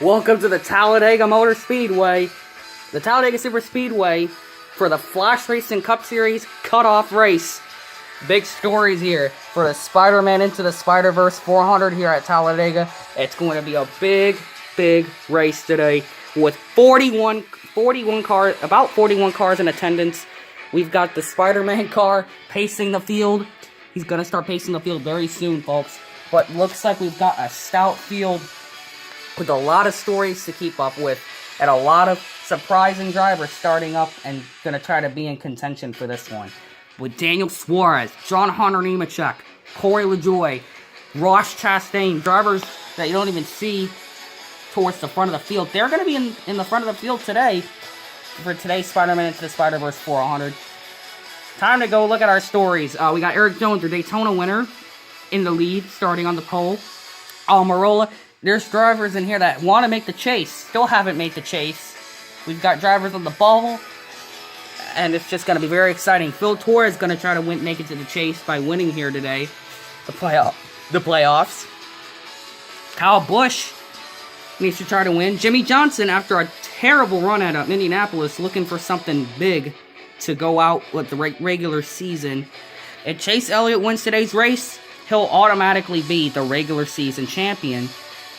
Welcome to the Talladega Motor Speedway, the Talladega Super Speedway for the Flashracer Cup Series cutoff race. Big stories here for the Spiderman Into the Spider-Verse 400 here at Talladega. It's going to be a big race today with 41 cars, about 41 cars in attendance. We've got the Spider-Man car pacing the field. He's going to start pacing the field very soon, folks. But looks like we've got a stout field with a lot of stories to keep up with, and a lot of surprising drivers starting up and going to try to be in contention for this one. With Daniel Suarez, John Hunter Nemechek, Corey LaJoie, Ross Chastain, drivers that you don't even see towards the front of the field. They're going to be in the front of the field today for today's Spider-Man Into the Spider-Verse 400. Time to go look at our stories. We got Erik Jones, your Daytona winner, in the lead, starting on the pole. Almirola. There's drivers in here that want to make the chase, still haven't made the chase. We've got drivers on the bubble, and it's just going to be very exciting. Phil Torres is going to try to make it to the chase by winning here today, the playoffs. Kyle Busch needs to try to win. Jimmy Johnson, after a terrible run at Indianapolis, looking for something big to go out with the regular season. If Chase Elliott wins today's race, he'll automatically be the regular season champion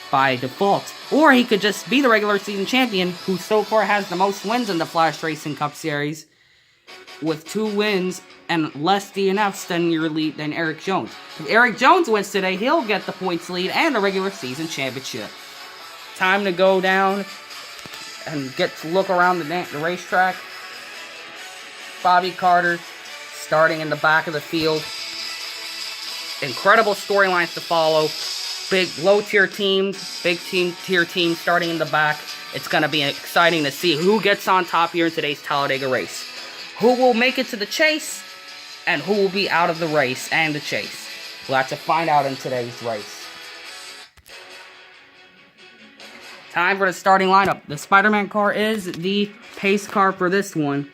by default. Or he could just be the regular season champion, who so far has the most wins in the Flashracer Cup Series, with 2 wins and less DNFs than Erik Jones. If Erik Jones wins today, he'll get the points lead and the regular season championship. Time to go down and get to look around the racetrack. Bobby Carter starting in the back of the field. Incredible storylines to follow. Big low-tier teams, tier teams starting in the back. It's going to be exciting to see who gets on top here in today's Talladega race. Who will make it to the chase, and who will be out of the race and the chase. We'll have to find out in today's race. Time for the starting lineup. The Spider-Man car is the pace car for this one.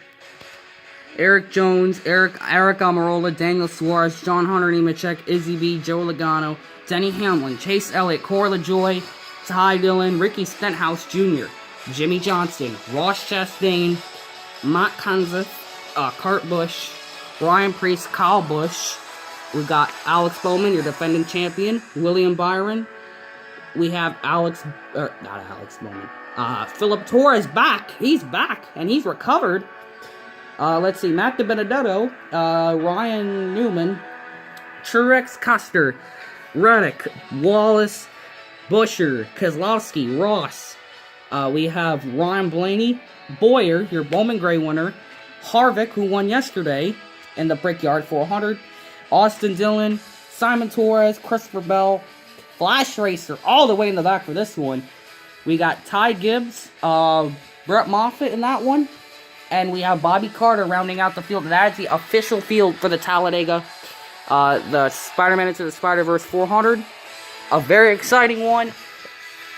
Erik Jones, Eric Almirola, Daniel Suarez, John Hunter Nemechek, Izzy B, Joe Logano, Denny Hamlin, Chase Elliott, Corey LaJoie, Ty Dillon, Ricky Stenhouse Jr., Jimmy Johnson, Ross Chastain, Matt Kenseth, Kurt Busch, Ryan Preece, Kyle Busch. We got Alex Bowman, your defending champion, William Byron. We have Philip Torres back. He's back, and he's recovered. Let's see, Matt DiBenedetto, Ryan Newman, Truex, Custer, Reddick, Wallace, Busher, Keselowski, Ross. We have Ryan Blaney, Boyer, your Bowman Gray winner, Harvick, who won yesterday in the Brickyard 400, Austin Dillon, Simon Torres, Christopher Bell, Flashracer, all the way in the back for this one. We got Ty Gibbs, Brett Moffitt in that one. And we have Bobby Carter rounding out the field. That is the official field for the Talladega, the Spider-Man Into the Spider-Verse 400. A very exciting one.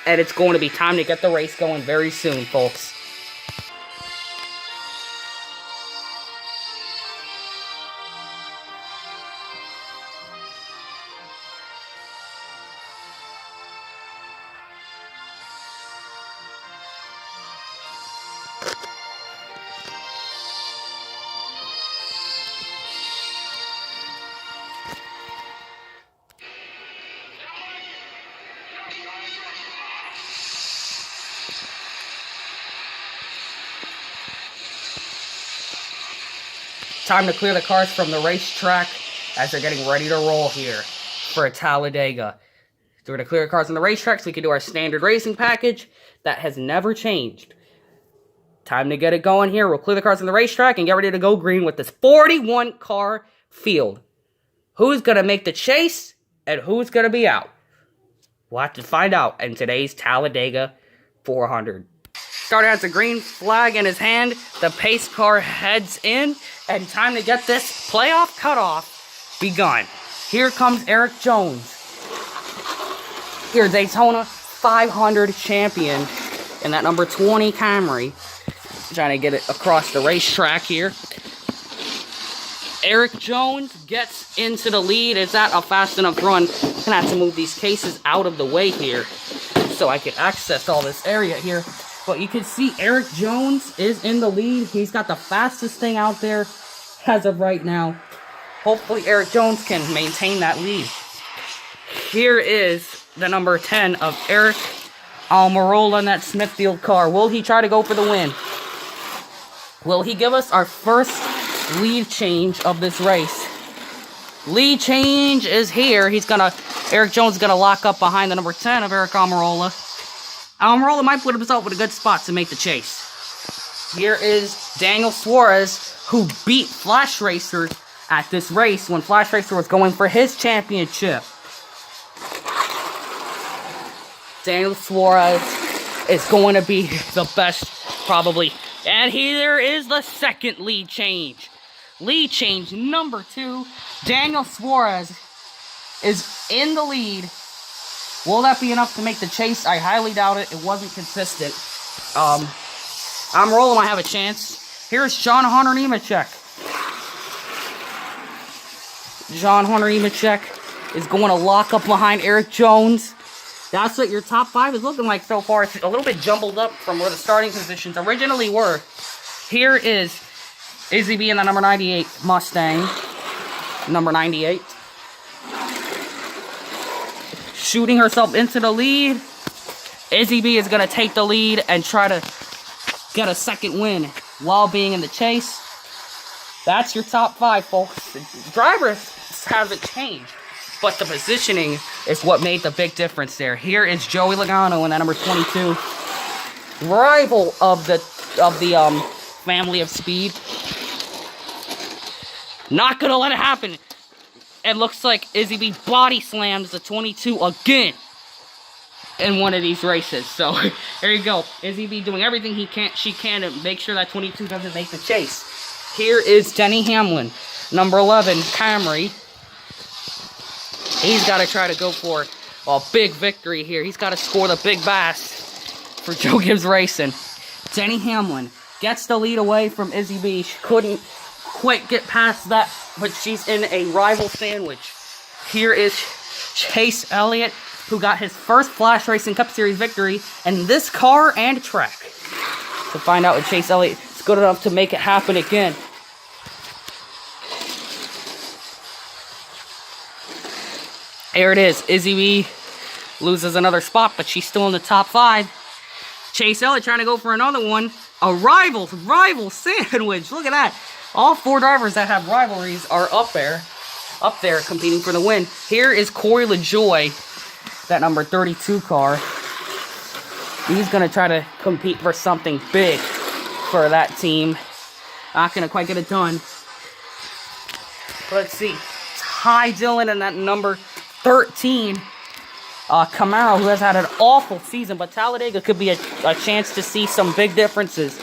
And it's going to be time to get the race going very soon, folks. Time to clear the cars from the racetrack as they're getting ready to roll here for Talladega. So we're going to clear the cars on the racetrack so we can do our standard racing package that has never changed. Time to get it going here. We'll clear the cars on the racetrack and get ready to go green with this 41 car field. Who's going to make the chase and who's going to be out? We'll have to find out in today's Talladega 400. Starter has a green flag in his hand. The pace car heads in. And time to get this playoff cutoff begun. Here comes Erik Jones. Your Daytona 500 champion in that number 20 Camry. Trying to get it across the racetrack here. Erik Jones gets into the lead. Is that a fast enough run? Gonna have to move these cases out of the way here so I can access all this area here. But you can see Eric Jones is in the lead. He's got the fastest thing out there as of right now. Hopefully Eric Jones can maintain that lead. Here is the number 10 of Eric Almirola in that Smithfield car. Will he try to go for the win? Will he give us our first lead change of this race? Lead change is here. Eric Jones is gonna lock up behind the number 10 of Eric Almirola. Almirola might put himself in a good spot to make the chase. Here is Daniel Suarez, who beat Flashracer at this race when Flashracer was going for his championship. Daniel Suarez is going to be the best, probably. And here is the second lead change. Lead change number 2. Daniel Suarez is in the lead. Will that be enough to make the chase? I highly doubt it. It wasn't consistent. Almirola might have a chance. Here's John Hunter Nemechek. John Hunter Nemechek is going to lock up behind Eric Jones. That's what your top 5 is looking like so far. It's a little bit jumbled up from where the starting positions originally were. Here is Izzy B in the number 98 Mustang. Number 98. Shooting herself into the lead. Izzy B is going to take the lead and try to get a second win while being in the chase. That's your top 5, folks. The drivers haven't changed, but the positioning is what made the big difference there. Here is Joey Logano in that number 22. Rival of the family of speed. Not gonna let it happen. It looks like Izzy B body slams the 22 again in one of these races. So there you go. Izzy B doing everything she can to make sure that 22 doesn't make the chase. Here is Denny Hamlin, number 11 Camry. He's got to try to go for a big victory here. He's got to score the big bass for Joe Gibbs Racing. Denny Hamlin gets the lead away from Izzy B. She couldn't quite get past that, but she's in a rival sandwich. Here is Chase Elliott, who got his first Flashracer Cup Series victory in this car and track. To find out if Chase Elliott is good enough to make it happen again. There it is. Izzy B loses another spot, but she's still in the top 5. Chase Elliott trying to go for another one. A rival sandwich. Look at that. All 4 drivers that have rivalries are up there competing for the win. Here is Corey LaJoie, that number 32 car. He's going to try to compete for something big for that team. Not going to quite get it done. Let's see. Ty Dillon and that number 13 Camaro, who has had an awful season, but Talladega could be a chance to see some big differences.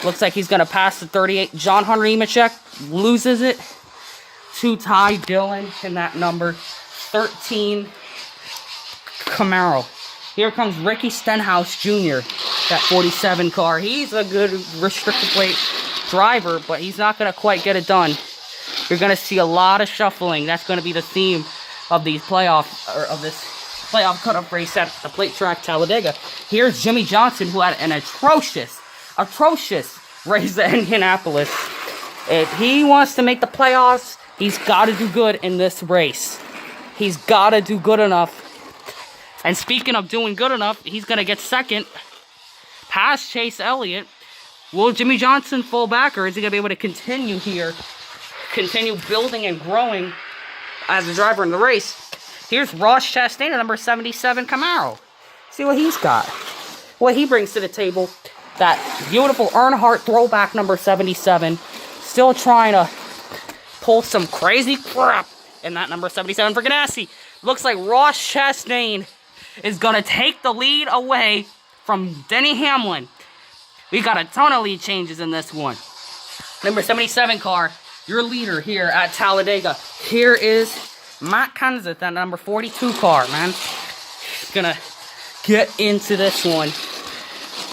Looks like he's going to pass the 38. John Hunter Nemechek loses it to Ty Dillon in that number 13 Camaro. Here comes Ricky Stenhouse Jr., that 47 car. He's a good restricted weight driver, but he's not going to quite get it done. You're going to see a lot of shuffling. That's going to be the theme of these this playoff cutoff race at the plate track Talladega. Here's Jimmy Johnson, who had an atrocious race at Indianapolis. If he wants to make the playoffs, he's got to do good in this race. He's got to do good enough. And speaking of doing good enough, he's going to get second past Chase Elliott. Will Jimmy Johnson fall back, or is he going to be able to continue here? Continue building and growing as a driver in the race. Here's Ross Chastain, number 77 Camaro. See what he's got. What he brings to the table. That beautiful Earnhardt throwback number 77. Still trying to pull some crazy crap in that number 77 for Ganassi. Looks like Ross Chastain is going to take the lead away from Denny Hamlin. We got a ton of lead changes in this one. Number 77 car, your leader here at Talladega. Here is Matt Kenseth, that number 42 car, man. He's going to get into this one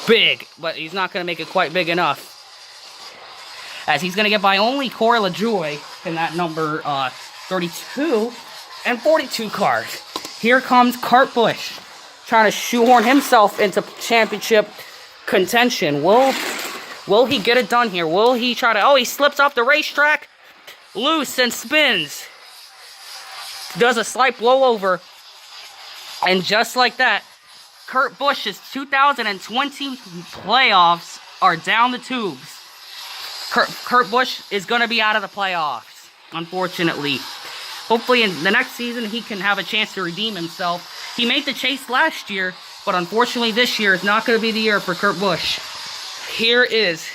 big, but he's not going to make it quite big enough, as he's going to get by only Corey LaJoie in that number 32 and 42 cars. Here comes Kurt Busch, trying to shoehorn himself into championship contention. Will he get it done here? Will he try to... Oh, he slips off the racetrack. Loose and spins. Does a slight blowover. And just like that, Kurt Busch's 2020 playoffs are down the tubes. Kurt Busch is going to be out of the playoffs, unfortunately. Hopefully in the next season he can have a chance to redeem himself. He made the chase last year, but unfortunately this year is not going to be the year for Kurt Busch. Here is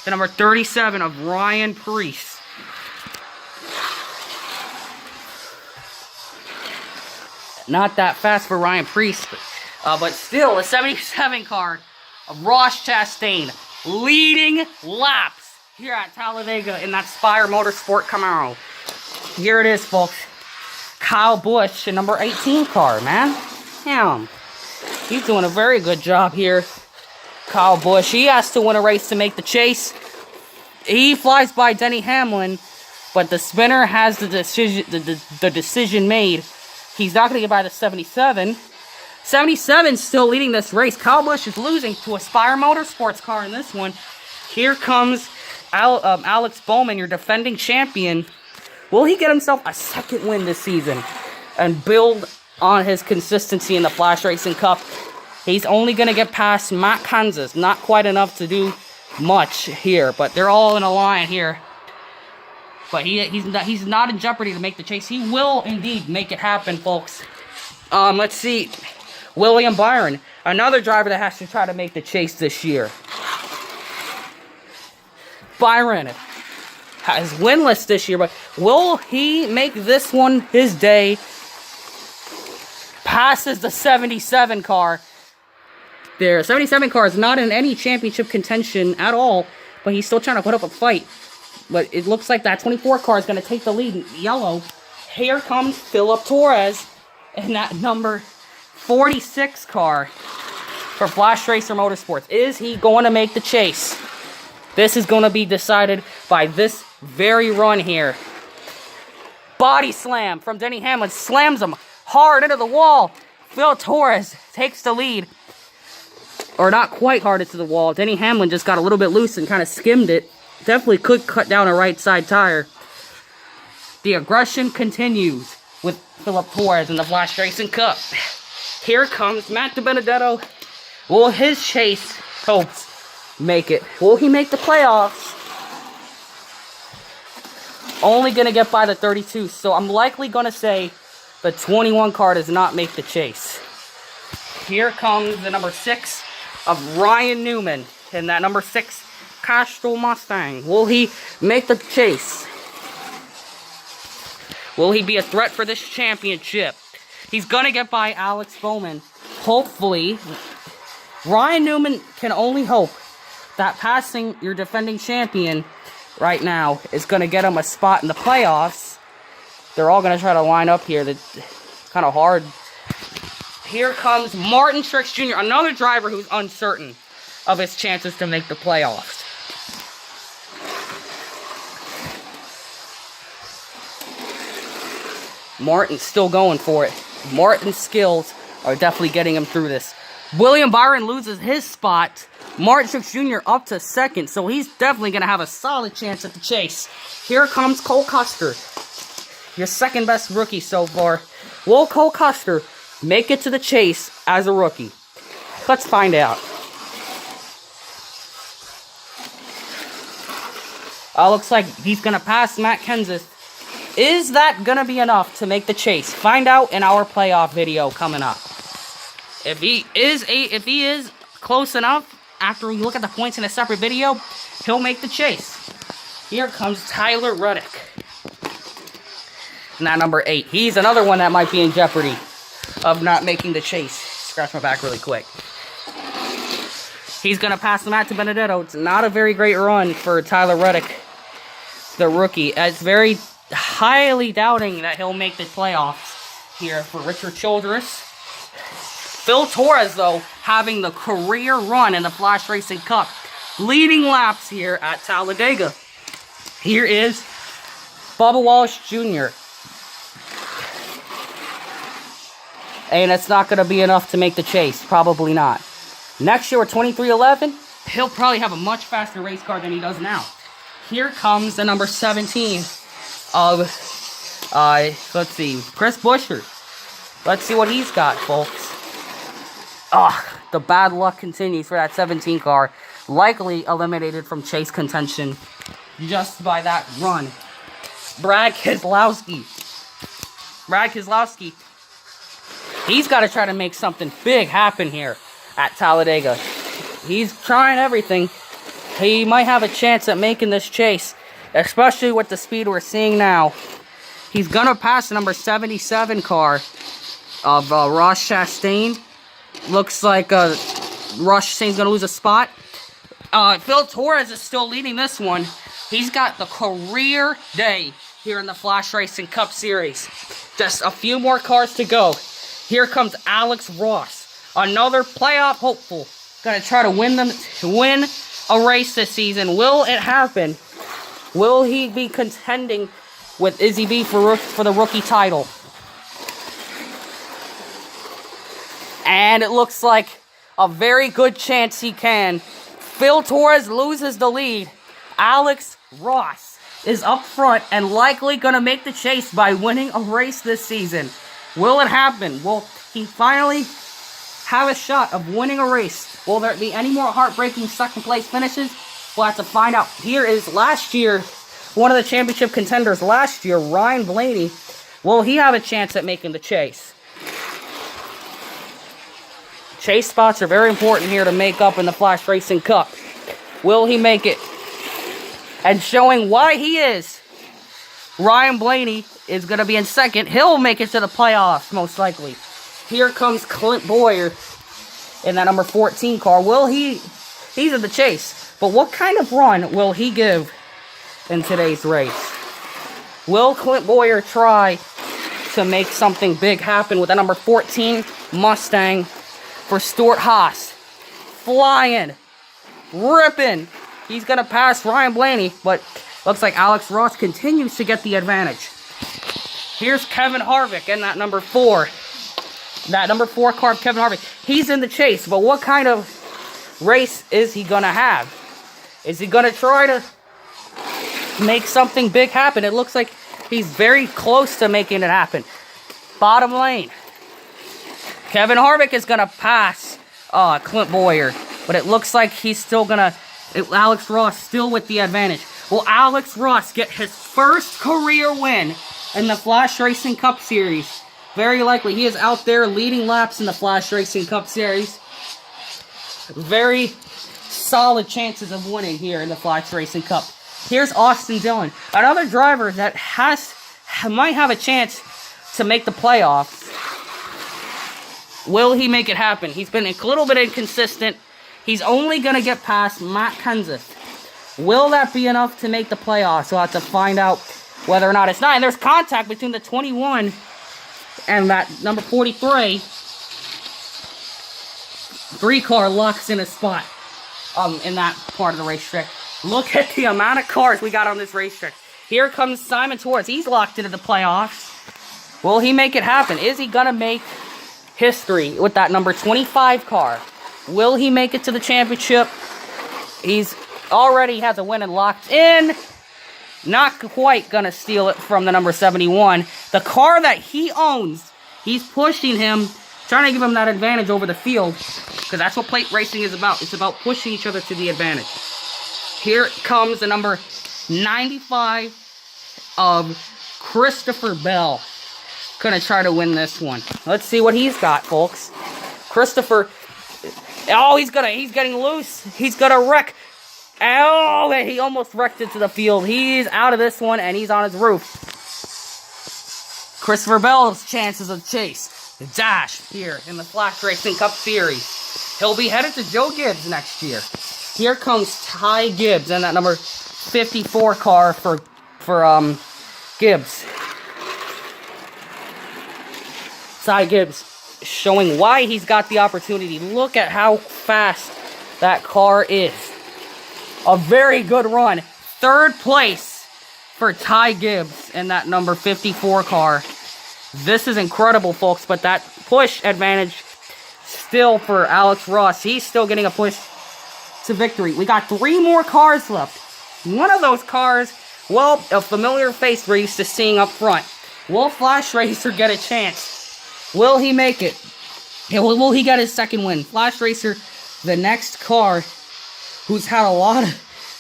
the number 37 of Ryan Preece. Not that fast for Ryan Preece, but still a 77 car of Ross Chastain leading laps here at Talladega in that Spire Motorsport Camaro. Here it is, folks. Kyle Busch, a number 18 car, man. Damn. He's doing a very good job here. Kyle Busch, he has to win a race to make the chase. He flies by Denny Hamlin, but the spinner has the decision made. He's not going to get by the 77. 77 still leading this race. Kyle Busch is losing to a Spire Motorsports car in this one. Here comes Alex Bowman, your defending champion. Will he get himself a second win this season and build on his consistency in the Flash Racing Cup? He's only going to get past Matt Kansas. Not quite enough to do much here, but they're all in a line here. But he's not in jeopardy to make the chase. He will indeed make it happen, folks. Let's see. William Byron, another driver that has to try to make the chase this year. Byron is winless this year, but will he make this one his day? Passes the 77 car. There, 77 car is not in any championship contention at all, but he's still trying to put up a fight. But it looks like that 24 car is going to take the lead in yellow. Here comes Philip Torres in that number 46 car for Flash Racer Motorsports. Is he going to make the chase? This is going to be decided by this very run here. Body slam from Denny Hamlin. Slams him hard into the wall. Phil Torres takes the lead. Or not quite hard into the wall. Denny Hamlin just got a little bit loose and kind of skimmed it. Definitely could cut down a right side tire. The aggression continues with Philip Torres in the Flash Racing Cup. Here comes Matt DiBenedetto. Will his chase hopes make it? Will he make the playoffs? Only going to get by the 32. So I'm likely going to say the 21 car does not make the chase. Here comes the number 6 of Ryan Newman in that number 6 Castrol Mustang. Will he make the chase? Will he be a threat for this championship? He's going to get by Alex Bowman. Hopefully, Ryan Newman can only hope that passing your defending champion right now is going to get him a spot in the playoffs. They're all going to try to line up here. That's kind of hard. Here comes Martin Truex Jr., another driver who's uncertain of his chances to make the playoffs. Martin's still going for it. Martin's skills are definitely getting him through this. William Byron loses his spot. Martin Truex Jr. up to second, so he's definitely going to have a solid chance at the chase. Here comes Cole Custer, your second best rookie so far. Will Cole Custer make it to the chase as a rookie? Let's find out. Looks like he's going to pass Matt Kenseth. Is that going to be enough to make the chase? Find out in our playoff video coming up. If he is close enough, after we look at the points in a separate video, he'll make the chase. Here comes Tyler Reddick. Now number 8. He's another one that might be in jeopardy of not making the chase. Scratch my back really quick. He's going to pass Matt DiBenedetto. It's not a very great run for Tyler Reddick, the rookie. It's very highly doubting that he'll make the playoffs here for Richard Childress. Phil Torres, though, having the career run in the Flash Racing Cup. Leading laps here at Talladega. Here is Bubba Wallace Jr. and it's not going to be enough to make the chase. Probably not. Next year with 2311, he'll probably have a much faster race car than he does now. Here comes the number 17 of, let's see, Chris Buescher. Let's see what he's got, folks. The bad luck continues for that 17 car. Likely eliminated from chase contention just by that run. Brad Keselowski. He's got to try to make something big happen here at Talladega. He's trying everything. He might have a chance at making this chase, especially with the speed we're seeing now. He's going to pass the number 77 car of Ross Chastain. Looks like Ross Chastain's going to lose a spot. Phil Torres is still leading this one. He's got the career day here in the Flash Racing Cup Series. Just a few more cars to go. Here comes Alex Ross, another playoff hopeful. Gonna try to win a race this season. Will it happen? Will he be contending with Izzy B for the rookie title? And it looks like a very good chance he can. Phil Torres loses the lead. Alex Ross is up front and likely going to make the chase by winning a race this season. Will it happen? Will he finally have a shot of winning a race? Will there be any more heartbreaking second place finishes? We'll have to find out. Here is last year, one of the championship contenders last year, Ryan Blaney. Will he have a chance at making the chase? Chase spots are very important here to make up in the Flash Racing Cup. Will he make it? And showing why he is, Ryan Blaney is going to be in second. He'll make it to the playoffs, most likely. Here comes Clint Boyer in that number 14 car. Will he's in the chase, but what kind of run will he give in today's race? Will Clint Boyer try to make something big happen with that number 14 Mustang for Stuart Haas? Flying, ripping. He's going to pass Ryan Blaney, but looks like Alex Ross continues to get the advantage. Here's Kevin Harvick in that number 4. That number 4 car of Kevin Harvick. He's in the chase, but what kind of race is he going to have? Is he going to try to make something big happen? It looks like he's very close to making it happen. Bottom lane. Kevin Harvick is going to pass Clint Boyer, but it looks like he's still going to... Alex Ross still with the advantage. Will Alex Ross get his first career win in the Flash Racing Cup Series? Very likely. He is out there leading laps in the Flash Racing Cup Series. Very solid chances of winning here in the Flash Racing Cup. Here's Austin Dillon, another driver that might have a chance to make the playoffs. Will he make it happen? He's been a little bit inconsistent. He's only going to get past Matt Kenseth. Will that be enough to make the playoffs? We'll have to find out whether or not it's not. And there's contact between the 21 and that number 43. 3 car locks in a spot in that part of the racetrack. Look at the amount of cars we got on this racetrack. Here comes Simon Torres. He's locked into the playoffs. Will he make it happen? Is he going to make history with that number 25 car? Will he make it to the championship? He's already has a win and locked in. Not quite going to steal it from the number 71. The car that he owns, he's pushing him, trying to give him that advantage over the field. Because that's what plate racing is about. It's about pushing each other to the advantage. Here comes the number 95 of Christopher Bell. Gonna try to win this one. Let's see what he's got, folks. Christopher... Oh, he's getting loose. He's gonna wreck. Oh, he almost wrecked into the field. He's out of this one, and he's on his roof. Christopher Bell's chances of chase. The dash here in the Flash Racing Cup Series. He'll be headed to Joe Gibbs next year. Here comes Ty Gibbs in that number 54 car for Gibbs. Ty Gibbs showing why he's got the opportunity. Look at how fast that car is. A very good run. 3rd place for Ty Gibbs in that number 54 car. This is incredible, folks, but that push advantage still for Alex Ross. He's still getting a push to victory. We got 3 more cars left. One of those cars, well, a familiar face we're used to seeing up front. Will Flashracer get a chance? Will he make it? Will he get his second win? Flashracer, the next car, who's had a lot of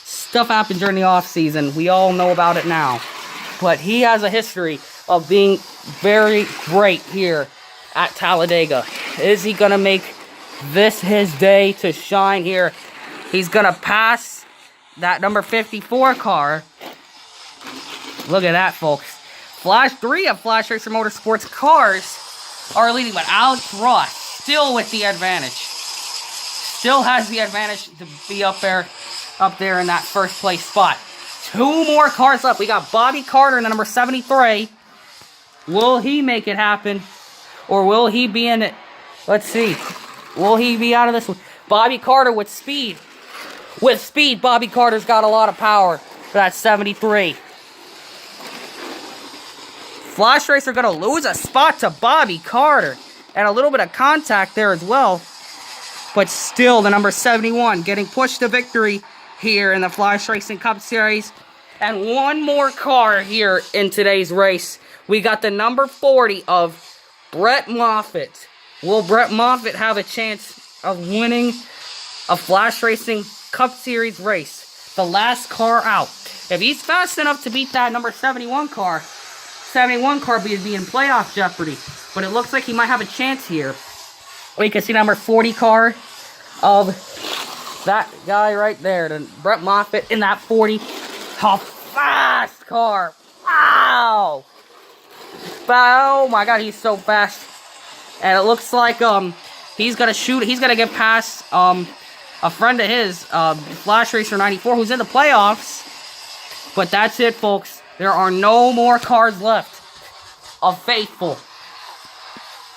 stuff happen during the offseason. We all know about it now. But he has a history of being very great here at Talladega. Is he going to make this his day to shine here? He's going to pass that number 54 car. Look at that, folks. 3 of Flashracer Motorsports cars are leading, but Alex Ross still with the advantage. Still has the advantage to be up there in that first place spot. 2 more cars left. We got Bobby Carter in the number 73. Will he make it happen? Or will he be in it? Let's see. Will he be out of this one? Bobby Carter with speed. With speed, Bobby Carter's got a lot of power for that 73. Flashracer going to lose a spot to Bobby Carter. And a little bit of contact there as well. But still, the number 71 getting pushed to victory here in the Flash Racing Cup Series. And one more car here in today's race. We got the number 40 of Brett Moffitt. Will Brett Moffitt have a chance of winning a Flash Racing Cup Series race? The last car out. If he's fast enough to beat that number 71 car would be in playoff jeopardy. But it looks like he might have a chance here. We can see number 40 car of that guy right there. The Brett Moffitt in that 40. A fast car. Wow. Oh my god, he's so fast. And it looks like he's gonna shoot. He's gonna get past a friend of his, Flashracer 94, who's in the playoffs. But that's it, folks. There are no more cars left of Faithful.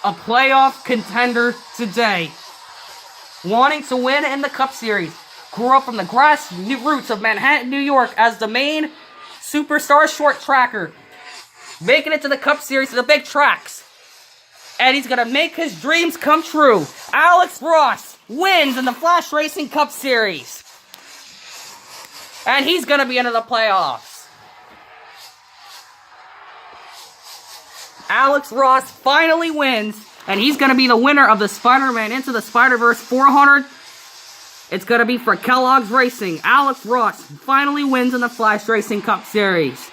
A playoff contender today. Wanting to win in the Cup Series. Grew up from the grassroots of Manhattan, New York as the main superstar short tracker. Making it to the Cup Series to the big tracks. And he's going to make his dreams come true. Alex Ross wins in the Flash Racing Cup Series. And he's going to be into the playoffs. Alex Ross finally wins, and he's going to be the winner of the Spider-Man Into the Spider-Verse 400. It's going to be for Kellogg's Racing. Alex Ross finally wins in the Flash Racing Cup Series.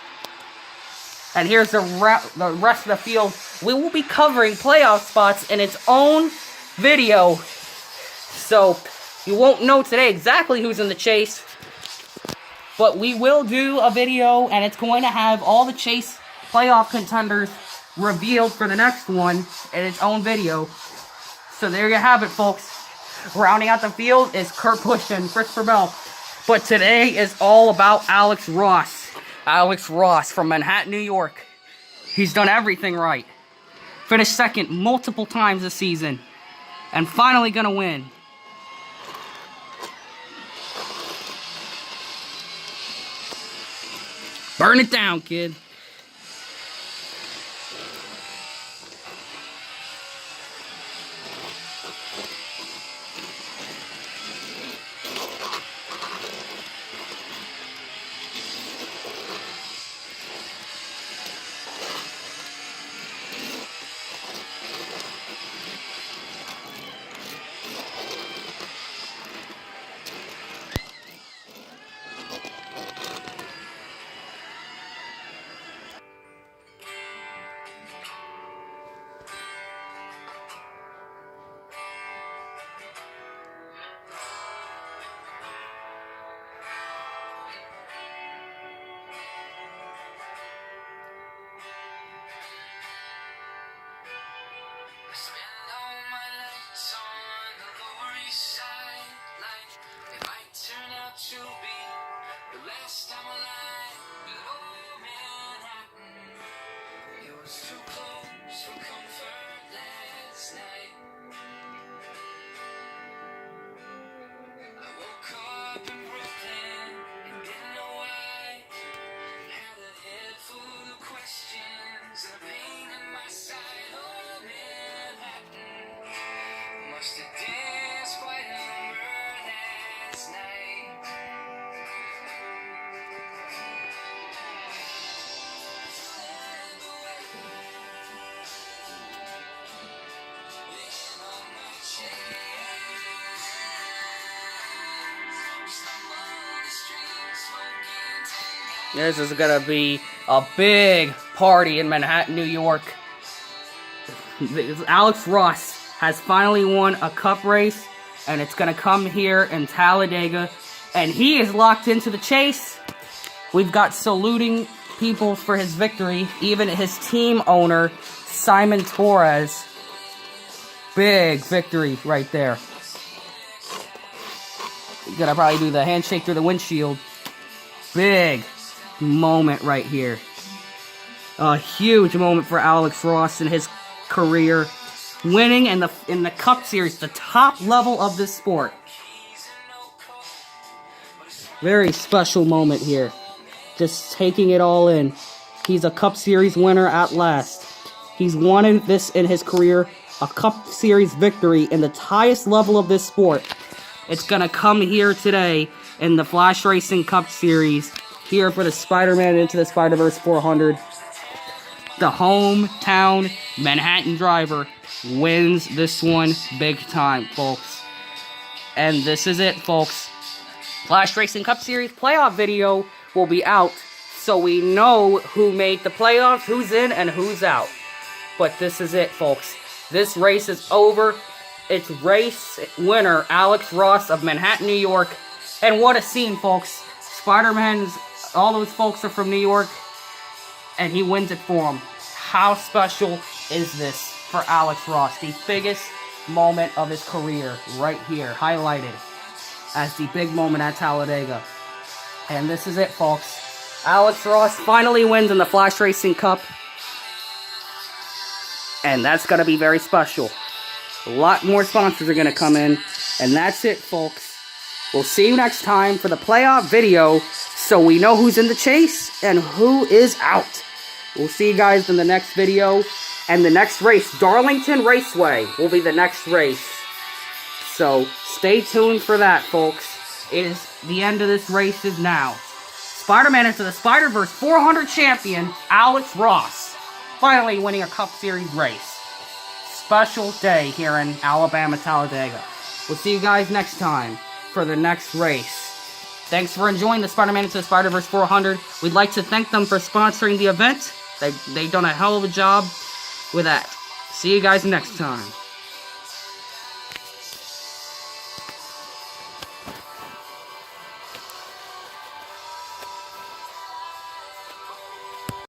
And here's the rest of the field. We will be covering playoff spots in its own video. So, you won't know today exactly who's in the chase. But we will do a video, and it's going to have all the chase playoff contenders revealed for the next one in its own video. So there you have it, folks. Rounding out the field is Kurt Busch and Christopher Bell. But today is all about Alex Ross. Alex Ross from Manhattan, New York. He's done everything right. Finished second multiple times this season. And finally gonna win. Burn it down, kid. This is gonna be a big party in Manhattan, New York. Alex Ross has finally won a cup race, and it's gonna come here in Talladega, and he is locked into the chase. We've got saluting people for his victory, even his team owner, Simon Torres. Big victory right there. Gonna probably do the handshake through the windshield. Big moment right here. A huge moment for Alex Ross in his career, winning in the Cup Series, the top level of this sport. Very special moment here. Just taking it all in. He's a Cup Series winner at last. He's won this in his career, a Cup Series victory in the highest level of this sport. It's gonna come here today in the Flashracer Cup Series, here for the Spider-Man Into the Spider-Verse 400. The hometown Manhattan driver wins this one big time, folks. And this is it, folks. Flashracer Cup Series playoff video will be out, so we know who made the playoffs, who's in, and who's out. But this is it, folks. This race is over. It's race winner Alex Ross of Manhattan, New York. And what a scene, folks. Spider-Man's, all those folks are from New York, and he wins it for them. How special is this for Alex Ross? The biggest moment of his career right here, highlighted as the big moment at Talladega. And this is it, folks. Alex Ross finally wins in the Flashracer Cup. And that's going to be very special. A lot more sponsors are going to come in. And that's it, folks. We'll see you next time for the playoff video, so we know who's in the chase and who is out. We'll see you guys in the next video. And the next race, Darlington Raceway, will be the next race. So stay tuned for that, folks. It is the end of this race is now. Spider-Man Into the Spider-Verse 400 champion, Alex Ross, finally winning a Cup Series race. Special day here in Alabama, Talladega. We'll see you guys next time for the next race. Thanks for enjoying the Spider-Man Into the Spider-Verse 400. We'd like to thank them for sponsoring the event. They've done a hell of a job with that. See you guys next time.